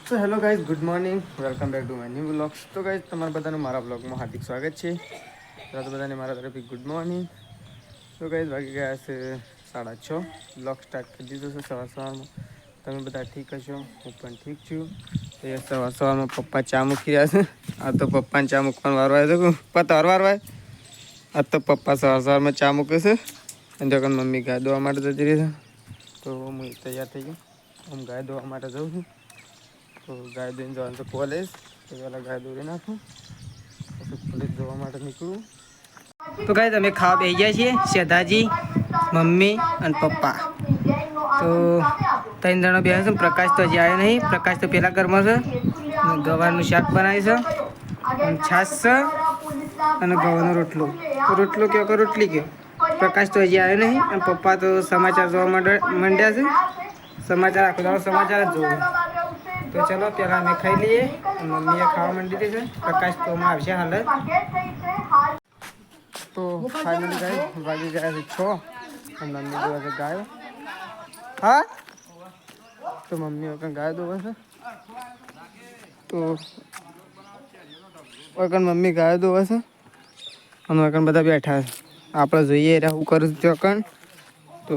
તો hello guys, good morning, welcome back to my new vlogs. તો guys, તમારા બધાનું મારા વ્લોગમાં હાર્દિક સ્વાગત છે. તો બધાને મારા તરફથી ગુડ મોર્નિંગ. તો ગાઈઝ, વાગી ગયા છે 6:30. વ્લોગ સ્ટાર્ટ કરી દીધો છે સવારમાં. તમે બધા ઠીક હશો? હું પણ ઠીક છું. તો સવારમાં પપ્પા ચા મૂકી રહ્યા છે. આ તો પપ્પાને ચા મૂકવાનો વારો આવ્યો છે. પપ્પા વારવાય આ તો પપ્પા સવારમાં ચા મૂકે છે. અને જો મમ્મી ગાય દોવા માટે જતી રહી છે. તો હું તૈયાર થઈ ગયો. હું ગાય દોવા માટે જાઉં છું. તો ગાય દોઈને જવાનું તો કોલેજ. તો પહેલાં ગાય દોરી નાખું, પછી કોલેજ જવા માટે નીકળું. તો ગાય તમે ખાવા બેસી ગયા છીએ, સેધાજી, મમ્મી અને પપ્પા. તો 3 જણા બેસે છે. પ્રકાશ તો હજી આવ્યો નહીં. પ્રકાશ તો પેલા ઘરમાં છે. ગવારનું શાક બનાવી છે, અને છાશ છે, અને ગવાનો રોટલો. રોટલો કયો કે રોટલી કયો. પ્રકાશ તો હજી આવ્યો નહીં. અને પપ્પા તો સમાચાર જોવા માંડ્યા છે. સમાચાર આખો દાડો સમાચાર જ જોવે. તો ચલો પેલા અમે ખાઈ લઈએ. મમ્મીએ ખાવા માંડી દીધી છે. પ્રકાશ તો આવશે હાલ. તો ફાઇનલી ગાય વાગી ગયા છે 6. અને મમ્મી જોવા છે ગાયો. હા, તો મમ્મી વગર ગાય દોવા છે. તો વગર મમ્મી ગાય દોવા છે. અને વગર બધા બેઠા છે. આપણે જોઈએ એટલે હું કરું છું ચોકણ. તો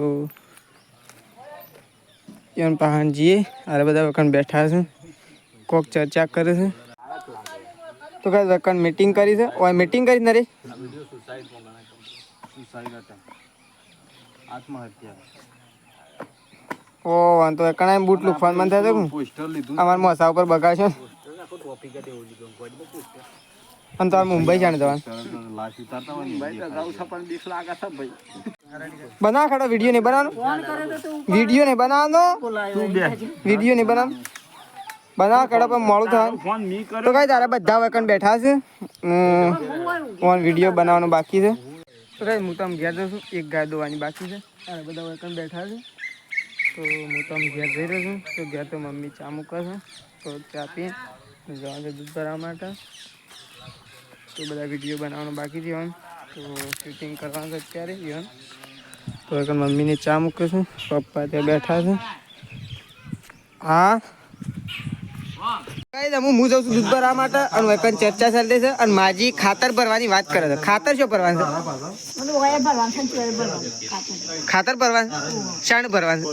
એમ પહાણ જઈએ. અરે બધા વખત બેઠા છે. કોક ચર્ચા કરે છે. તો કઈ વખત મીટિંગ કરી છે. ઓય મીટિંગ કરી ને રે આત્મહત્યા. ઓ વાંધો કણાય બૂટ લુખવાન મન થાય છે. અમાર મોસા ઉપર બગાડશે. અને તો મુંબઈ જાણે જવાનું. બના ખડો વિડીયો નહીં બનાવવાનો. વિડીયો નહીં બનાવવાનો. વિડીયો નહીં બનાવવાનો. બનાવ કડો પણ મોડું થાય. તો કઈ તારે બધા વકન બેઠા છે. ઓન વિડીયો બનાવવાનો બાકી છે. તો કઈ હું તો આમ ઘેર જઉં છું. એક ગાય દોવાની બાકી છે. અને બધા વકન બેઠા છે. તો હું તો આમ ઘેર જઈ રહ્યો છું. તો ઘેર તો મમ્મી ચા મૂકે છે. તો ચા પી જવાનું છે દૂધ ભરવા માટે. તો બધા વિડીયો બનાવવાનો બાકી છે. તો શૂટિંગ કરવાનું છે અત્યારે. તો મમ્મીને ચા મૂકે છું. પપ્પા ત્યાં બેઠા છે. હા, હું જાઉં છું દૂધ ભરવા માટે. અને ચર્ચા ચાલતી છે. અને માજી ખાતર ભરવાની વાત કરે છે. ખાતર શું ભરવાનું છે? ખાતર ભરવાનું, શાણ ભરવાનું.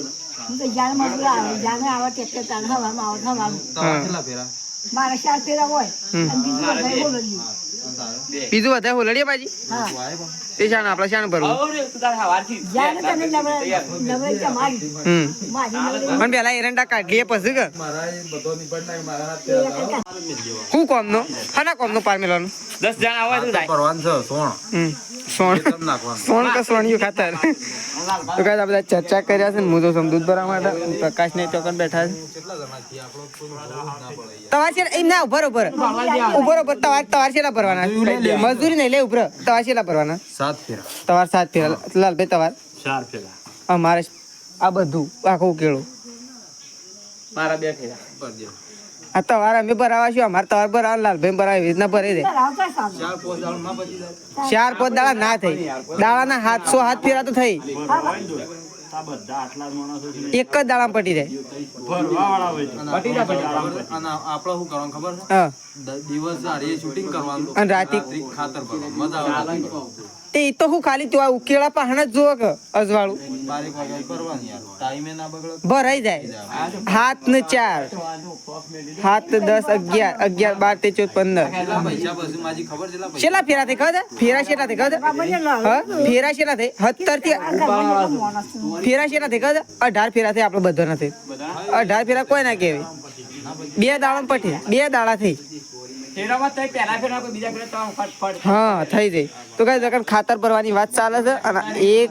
બીજું વધારે હોલડીએ બાજી એ શાણ આપણે શાણ ભરવું. પણ પેલા એરંડા કાઢીએ પછી કે શું કોમ નો હા કોમ નો પાર મેળવાનું 10 જણા આવે સોણ કે સોણિયું ખાતર. તો કાંઈ બધા ચર્ચા કર્યા છે ને. હું તો દૂધ ભરવા માટે પ્રકાશ ને ચોકન બેઠા છે. તમારે એમ ના ઉભર તમારે છેલ્લા ભરવાના મજદૂરી નહીં લે ઉભર. તમારે છેલ્લા ભરવાના 7 ફેરા. તમારે 7 ફેરા. લાલભાઈ તમારે 4 ફેરા. અમારે આ બધું આખું કેળું મારા 2 ફેરા. આ તમારે અમે ભરાવા છું. અમારે તમારે ભરાવા લાલભાઈ ભરાવા એવી રીતના ભરી દે. 4-5 દાડા ના થઈ. દાડાના 707 ફેરા તો થઈ. એક જ દાડા પટી જાય. અને રાતે એ તો હું ખાલી તું ઉકેળા પહાણ જ જોવો કે અજવાળું ભરાઈ જાય. 7 ને 4 7 10 11 11 12 13 14 15 છેલ્લા ફેરા થઈ ખબર ફેરા છેલ્લા થઈ ખબર ફેરા છેલ્લા થઈ 17 થી ફેરા છેલ્લા થઈ ખબર 18 ફેરા થઈ. આપડે બધા નથી 18 ફેરા કોઈ ના કેવાય. 2 દાડા પટી 2 દાડા થઈ. હા થઈ જાય. તો કઈ ખાતર ભરવાની વાત ચાલે છે. અને 1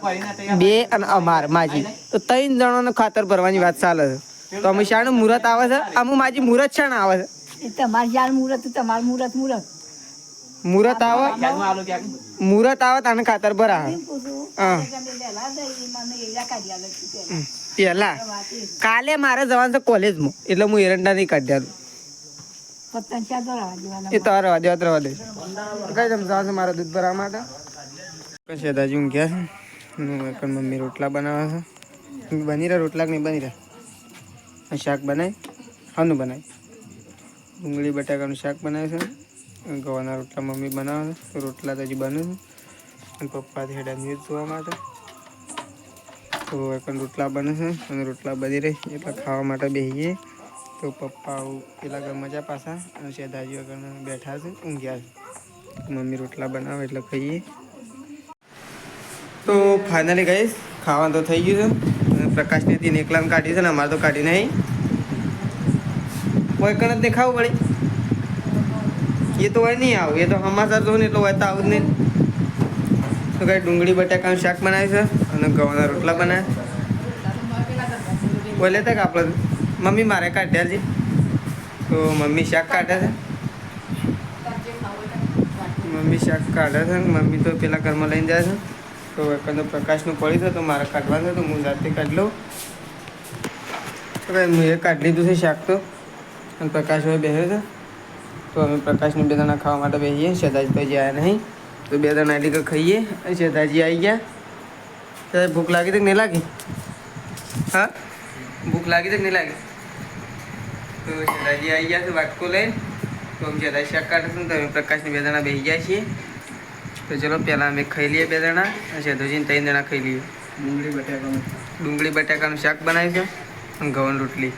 2 અને અમાર માજી તો 3 જણાનો ખાતર ભરવાની વાત ચાલે છે. તો અમે શાનું મુહૂર્ત આવે છે. અમુ માજી મુહૂર્ત શાણ આવે છે. મુહૂર્ત આવે તને ખાતર ભરા. પેલા કાલે મારે જવાનું છે કોલેજમાં. એટલે હું એરંડા નહીં કાઢ્યા. એ તો રવા દે કઈ તમે જાવ છો મારા દૂધ ભરવા માટે. પછી દાદી ઊંઘ્યા છે. મમ્મી રોટલા બનાવે છે. બની રહ્યા રોટલા કે નહીં બની રહ્યા. શાક બનાય હાનું બનાય ડુંગળી બટાકાનું શાક બનાવે છે. ગવાના રોટલા મમ્મી બનાવે છે. તો રોટલા તો હજી બને છે. અને પપ્પા હેડા ન્યૂઝ જોવા માટે. તો પણ રોટલા બને છે અને રોટલા બની રહી એટલે ખાવા માટે બેસીએ. તો પપ્પા પેલા ઘર મજા પાછા અને શેઠાજી આગળ બેઠા છે ઊંઘ્યા છે. મમ્મી રોટલા બનાવે એટલે ખાઈએ. તો ફાઇનલી ગાઈસ ખાવાનું તો થઈ ગયું છે. પ્રકાશને તેને એકલાને કાઢી છે ને અમારે તો કાઢી નહીં. કોઈ કણ જ દેખાવું પડે. એ તો હોય નહીં આવું એ તો સમાચાર જો ને એટલું હોય તો આવું જ નહીં. તો કઈ ડુંગળી બટાકાનું શાક બનાવે છે અને ગવાના રોટલા બનાવે. બોલે તક આપણે મમ્મી મારે કાઢ્યા છે. તો મમ્મી શાક કાઢે છે. મમ્મી શાક કાઢે છે ને મમ્મી તો પેલા ઘરમાં લઈને જાય છે. તો એકંદર પ્રકાશનું પડી છે તો મારે કાઢવા છે તો હું જાતે કાઢી લઉં. તો ભાઈ મેં કાઢી લીધું છે શાક તો અને પ્રકાશ ભાઈ બેસે છે. તો અમે પ્રકાશને બે દાણા ખાવા માટે બેસીએ. શેઠાજી તો હજી આવ્યા નહીં. તો બે દાણા એટલે ખાઈએ. શેઠાજી આવી ગયા. ત્યારે ભૂખ લાગી તો નહીં લાગી? હા ભૂખ લાગી તો નહીં લાગી? તો શેઠાજી આવી ગયા છે વાટકો લઈને. તો અમે શેઠાજી શાક કાઢે છે તો અમે પ્રકાશને બે દાણા બેસી ગયા છીએ. તો ચલો પહેલાં અમે ખાઈ લઈએ બે દાણા અને શેઠાજીને 3 દાણા ખાઈ લઈએ. ડુંગળી બટાકાનું શાક બનાવ્યું છે અને ઘઉંની રોટલી.